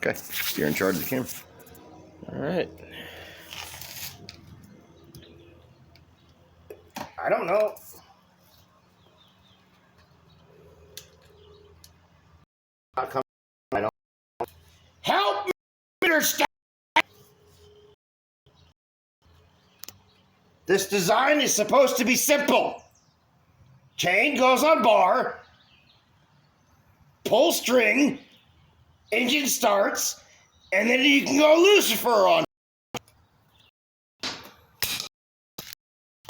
Okay, you're in charge of the camera. All right. I don't know. I don't. Help me understand. This design is supposed to be simple. Chain goes on bar, pull string, engine starts, and then you can go Lucifer on.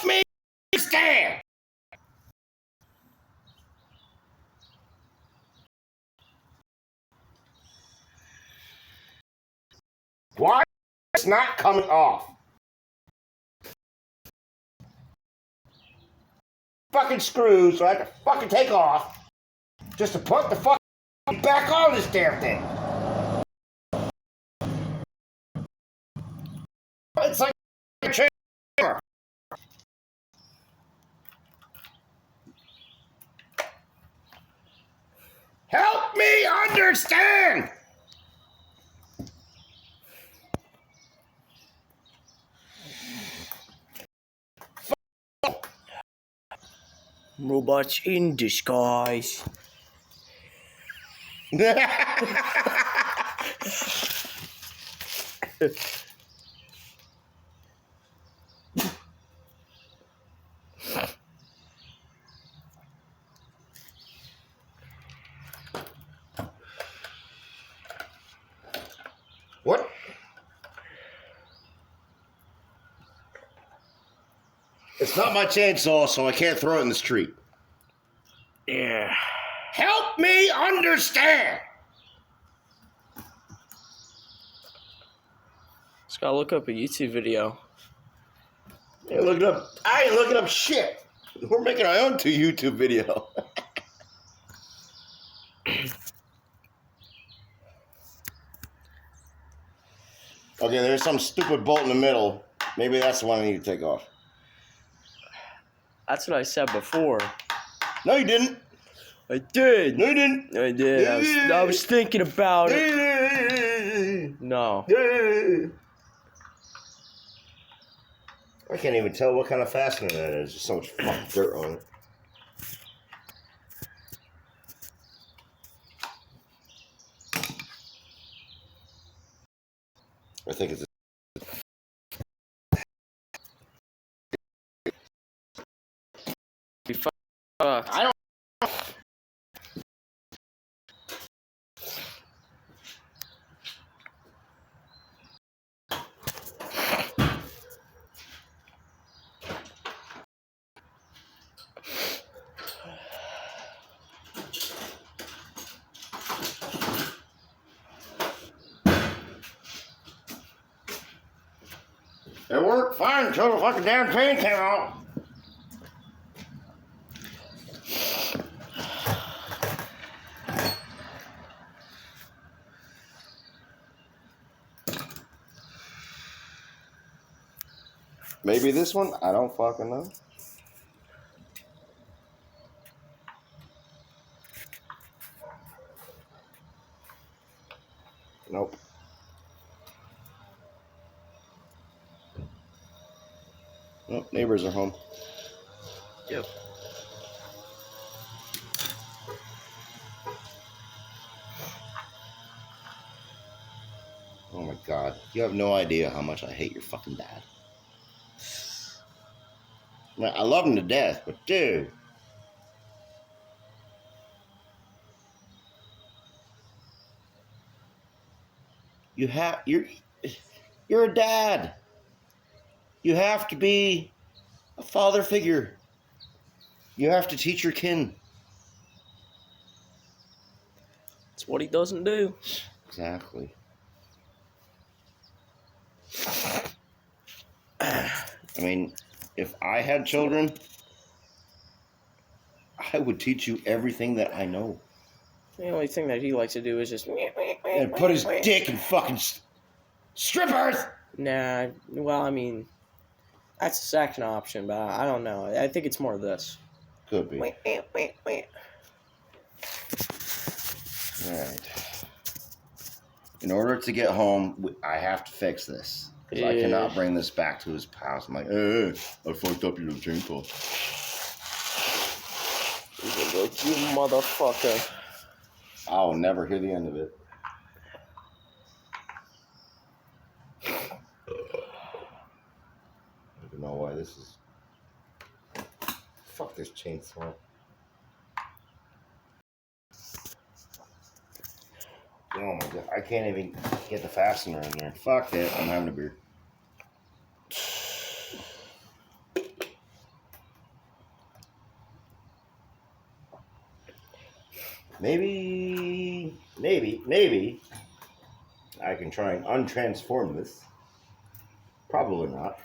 Me understand. Why is it not coming off? Fucking screws, so I have to fucking take off just to put the fucking back on this damn thing. It's like a chamber. Help me understand. Robots in disguise. What? It's not my chainsaw, so I can't throw it in the street. Yeah. Help me understand. Just gotta look up a YouTube video. Yeah, look it up. I ain't looking up shit. We're making our own YouTube video. Okay, there's some stupid bolt in the middle. Maybe that's the one I need to take off. That's what I said before. No, you didn't. I did. No, you didn't. I did. I was thinking about it. No. I can't even tell what kind of fastener that is. There's so much fucking dirt on it. I think it's I don't. It worked fine until the fucking damn chain came out. Maybe this one? I don't fucking know. Nope. Oh, neighbors are home. Yep. Oh my god. You have no idea how much I hate your fucking dad. I love him to death, but dude. You're a dad. You have to be a father figure. You have to teach your kin. It's what he doesn't do. Exactly. I mean, if I had children, I would teach you everything that I know. The only thing that he likes to do is just... And put his dick in fucking strippers! Nah, well, I mean, that's the second option, but I don't know. I think it's more this. Could be. Wait. Alright. In order to get home, I have to fix this. Because I cannot bring this back to his house. I'm like, hey, I fucked up your chainsaw. Like, you motherfucker. I'll never hear the end of it. I don't know why this is... Fuck this chainsaw. Oh my god, I can't even get the fastener in there. Fuck it, I'm having a beer. Maybe I can try and untransform this. Probably not.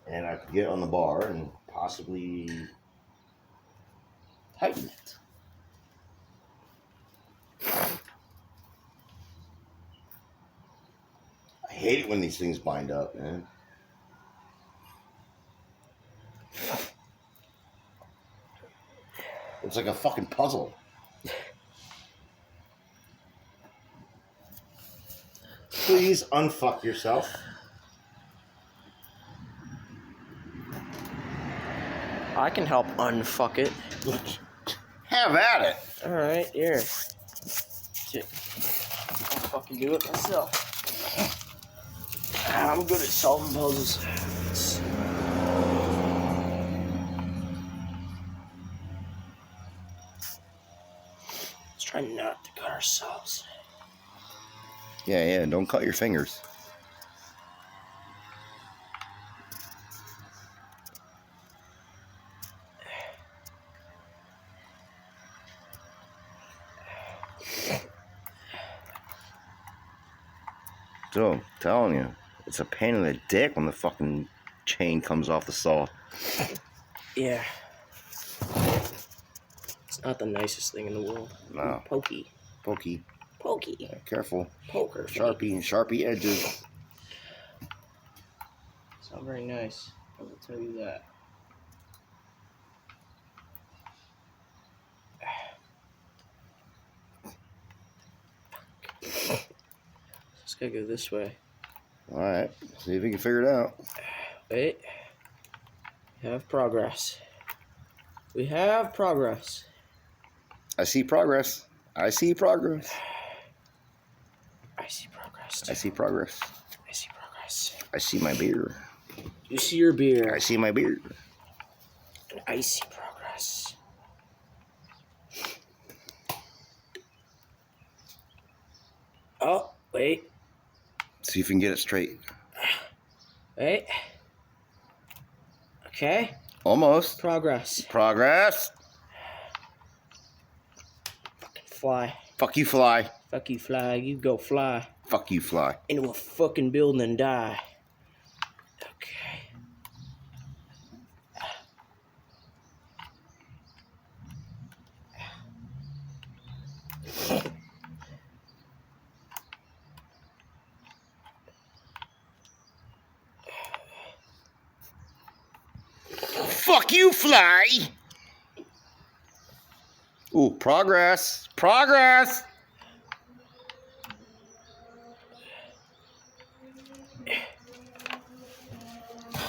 And I could get on the bar and possibly tighten it. I hate it when these things bind up, man. It's like a fucking puzzle. Please unfuck yourself. I can help unfuck it. Have at it. Alright, here. I'll fucking do it myself. I'm good at solving puzzles. Let's try not to cut ourselves. Yeah, don't cut your fingers. So, I'm telling you, it's a pain in the dick when the fucking chain comes off the saw. Yeah. It's not the nicest thing in the world. No. Pokey. Pokey. Pokey. Careful. Poker. Sharpie edges. It's not very nice. I will tell you that. Just gotta go this way. Alright, see if we can figure it out. Wait. We have progress. We have progress. I see progress. I see progress. I see progress. I see progress. I see progress. I see my beer. You see your beer. I see my beer. And I see progress. Oh, wait. See if we can get it straight. Wait. Okay. Almost. Progress. Progress. Fucking fly. Fuck you, fly. Fuck you, fly. You go fly Fuck you, fly. into a fucking building and die. Okay. Fuck you, fly. Ooh, progress. Progress.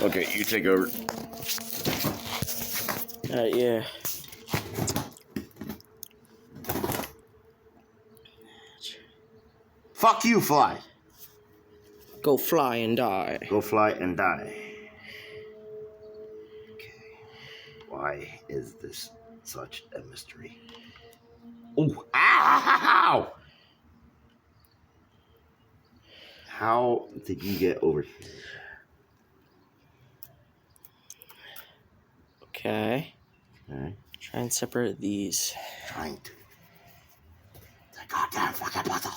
Okay, you take over. Yeah. Fuck you, fly. Go fly and die. Go fly and die. Okay. Why is this such a mystery? Ooh, ow! How did you get over here? Okay. Okay. Try and separate these. Trying to. The goddamn fucking puzzle.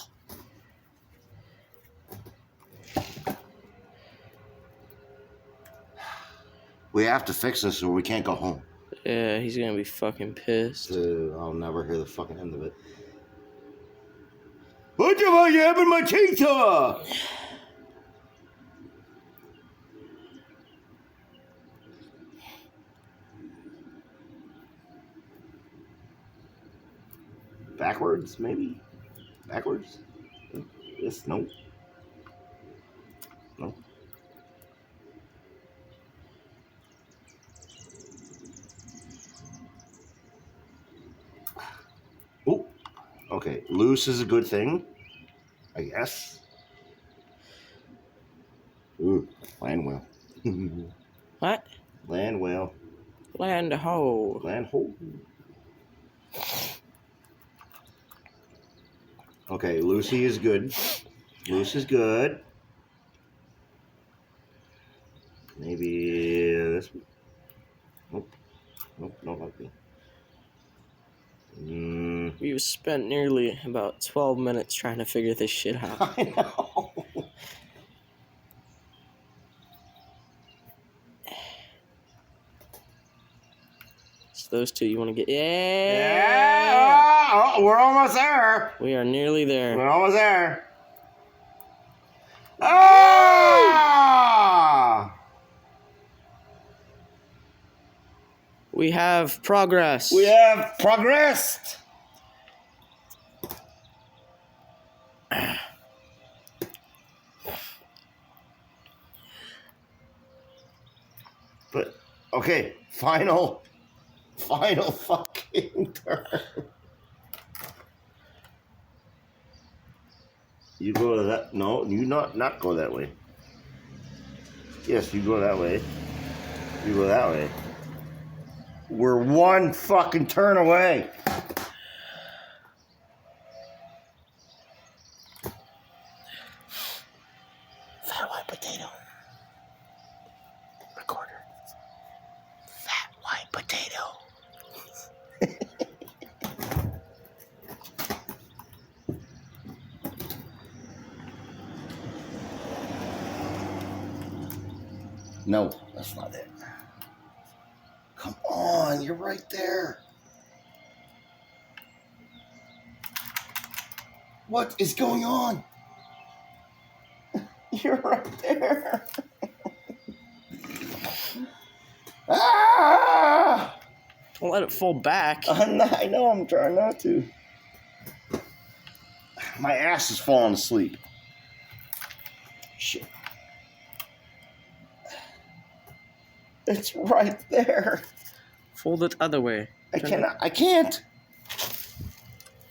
We have to fix this or we can't go home. Yeah, he's gonna be fucking pissed. I'll never hear the fucking end of it. What the fuck happened to my chainsaw? Backwards, maybe? Backwards? This, nope. No. Oh, okay. Loose is a good thing, I guess. Ooh, land well. What? Land well. Land ho. Land ho. Okay, Lucy is good. Loose is good. Maybe this one. Nope. Nope, not like me. We've spent nearly about 12 minutes trying to figure this shit out. I know. It's those two you want to get. Yeah! Yeah! Oh, we're almost there. We are nearly there. We're almost there. Ah! We have progress. We have progressed. But okay, final fucking turn. You go to that. No, you not go that way. Yes, you go that way. You go that way. We're one fucking turn away. Fat white potato. Recorder. Fat white potato. No, that's not it. Come on, you're right there. What is going on? You're right there. Ah! Don't let it fall back. I know, I'm trying not to. My ass is falling asleep. Shit. It's right there. Fold it other way. I can't.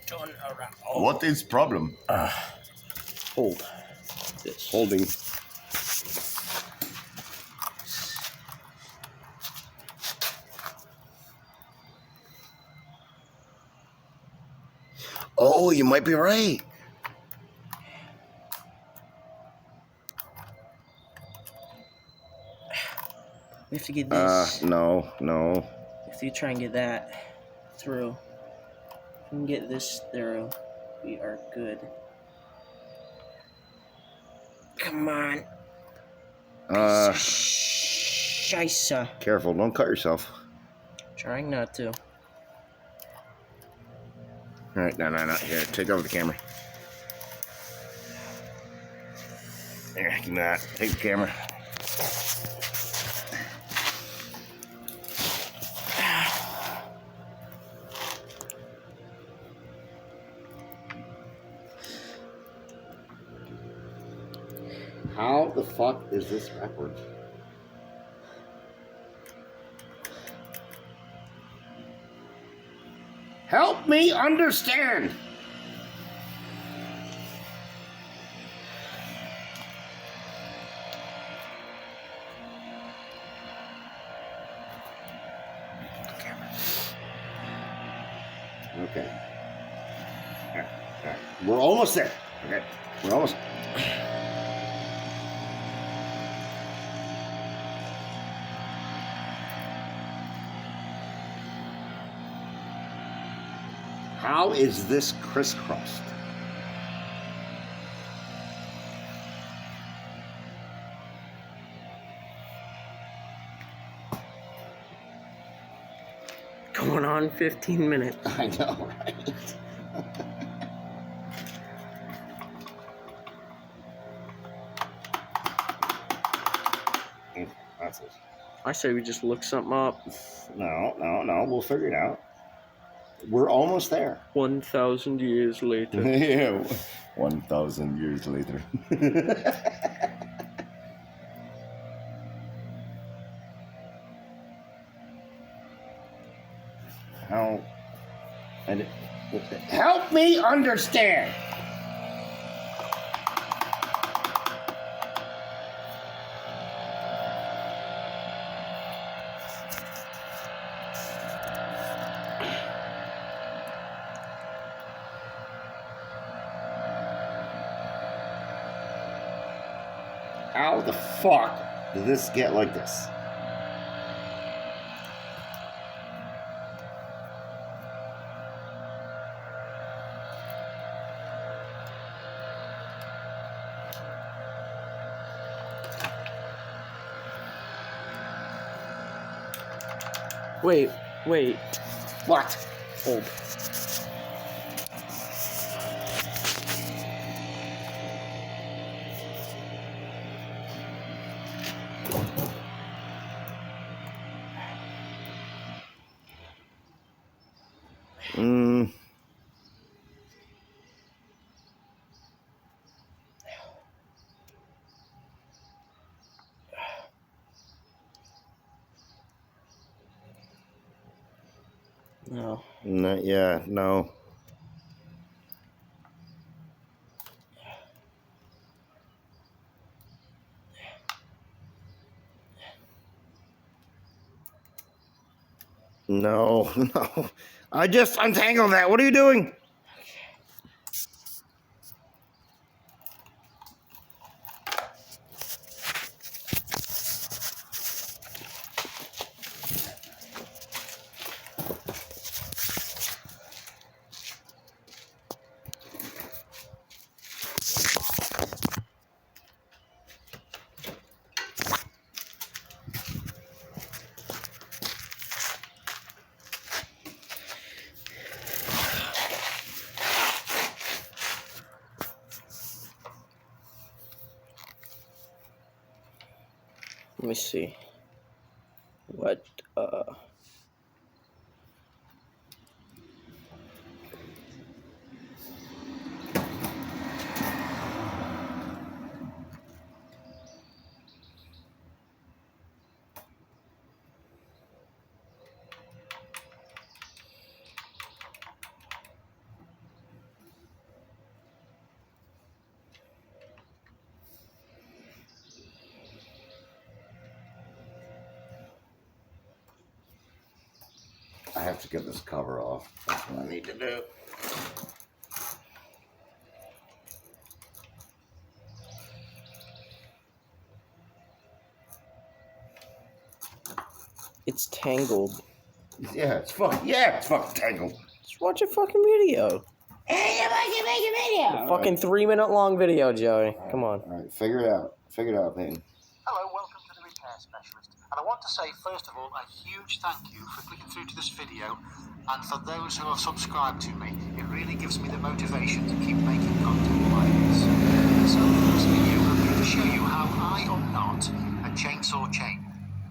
Turn around. What is problem? Hold. This. Holding. Oh, you might be right. We have to get this. No. If you try and get that through, if we can get this through, we are good. Come on. Scheisse. Careful, don't cut yourself. Trying not to. All right, no. Here, take over the camera. Here, give me that. Take the camera. How the fuck is this backwards? Help me understand. Okay. All right. We're almost there. Okay. We're almost. How is this crisscrossed? Going on 15 minutes. I know, right? That's it. I say we just look something up. No. We'll figure it out. We're almost there. 1,000 years later. Yeah, 1,000 years later. How? And help me understand. How the fuck did this get like this? Wait. What? Hold. No. Yeah, no. No, no. I just untangled that. What are you doing? Let me see. What, I have to get this cover off. That's what I need to do. it's tangled. Yeah, it's fucking tangled. Just watch a fucking video. Hey, you want to make a video? A fucking 3-minute long video, Joey. Come on. All right, figure it out. Figure it out, man. Hello, welcome to the Repair Specialist. And I want to say, first of all, a huge thank you for clicking through to this video. And for those who have subscribed to me, it really gives me the motivation to keep making content like this. So in this video, I'm going to show you how I unknot a chainsaw chain.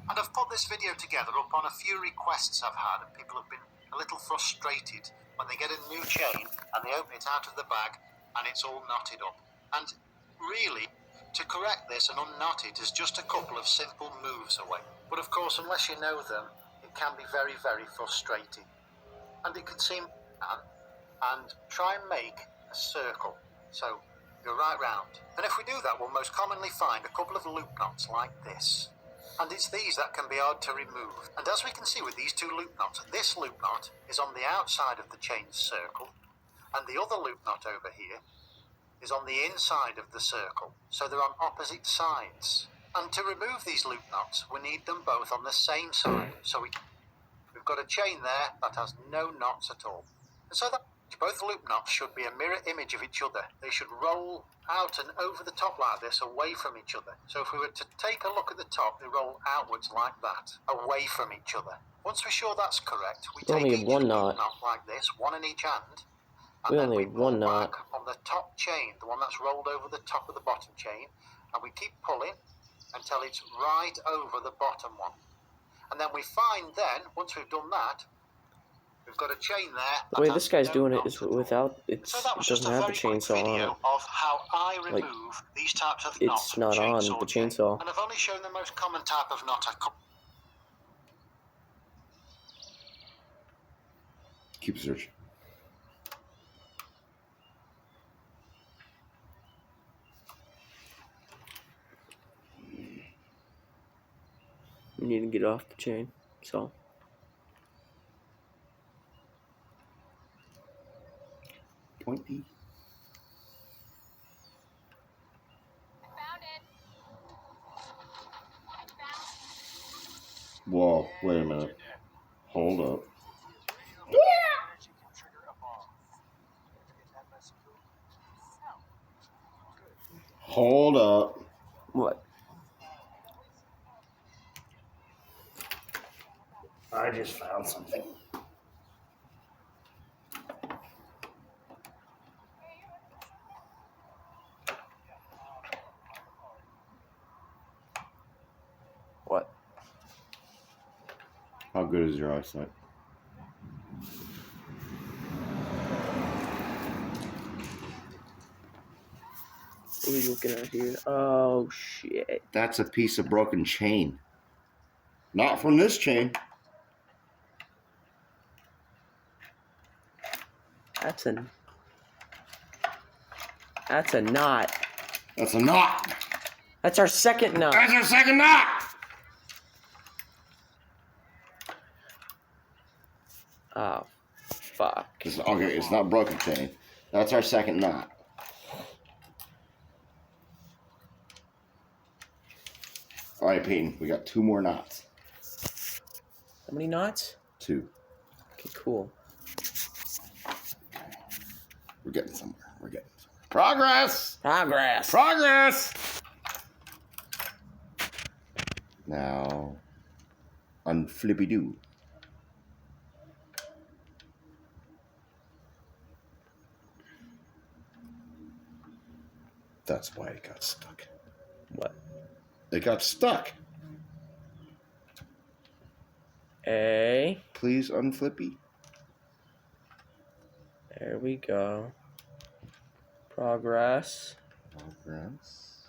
And I've put this video together upon a few requests I've had, and people have been a little frustrated when they get a new chain and they open it out of the bag and it's all knotted up. And really, to correct this and unknot it is just a couple of simple moves away. But of course, unless you know them, it can be very, very frustrating. And it can seem, and try and make a circle. So go right round. And if we do that, we'll most commonly find a couple of loop knots like this. And it's these that can be hard to remove. And as we can see with these two loop knots, this loop knot is on the outside of the chain's circle, and the other loop knot over here is on the inside of the circle. So they're on opposite sides. And to remove these loop knots, we need them both on the same side. So we've got a chain there that has no knots at all. And so that both loop knots should be a mirror image of each other. They should roll out and over the top like this, away from each other. So if we were to take a look at the top, they roll outwards like that, away from each other. Once we're sure that's correct, we take each loop knot like this, one in each hand, and then we pull back on the top chain, the one that's rolled over the top of the bottom chain, and we keep pulling until it's right over the bottom one. And then we find then, once we've done that, We've got a chain there. The way that this has guy's no doing it knots is at all. without, So it that was just doesn't a have the very quick chainsaw on video it. of how I remove Like, these types of it's knots from not on chainsaw the chain. chainsaw. And I've only shown the most common type of knot. Keep searching. You need to get off the chain, so. Pointy. Whoa, wait a minute. Hold up. Hold up. What? I just found something. What? How good is your eyesight? What are you looking at here? Oh, shit. That's a piece of broken chain. Not from this chain. That's a knot. That's a knot. That's our second knot. That's our second knot. Oh, fuck. Okay, it's not broken chain. That's our second knot. All right, Peyton, we got 2 more knots. How many knots? 2. Okay, cool. We're getting somewhere. We're getting somewhere. Progress! Progress! Progress! Now, unflippy-doo. That's why it got stuck. What? It got stuck. A. Please unflippy. There we go. Progress. Progress.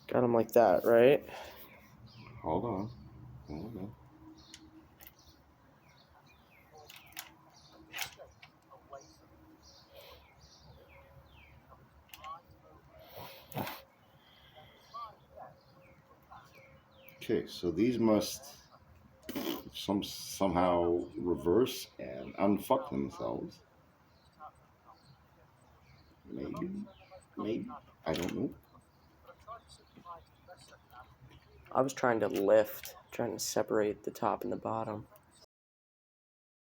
Got him like that, right? Hold on. Hold on. Okay, so these must somehow reverse and unfuck themselves. Maybe. I don't know. I was trying to lift, trying to separate the top and the bottom.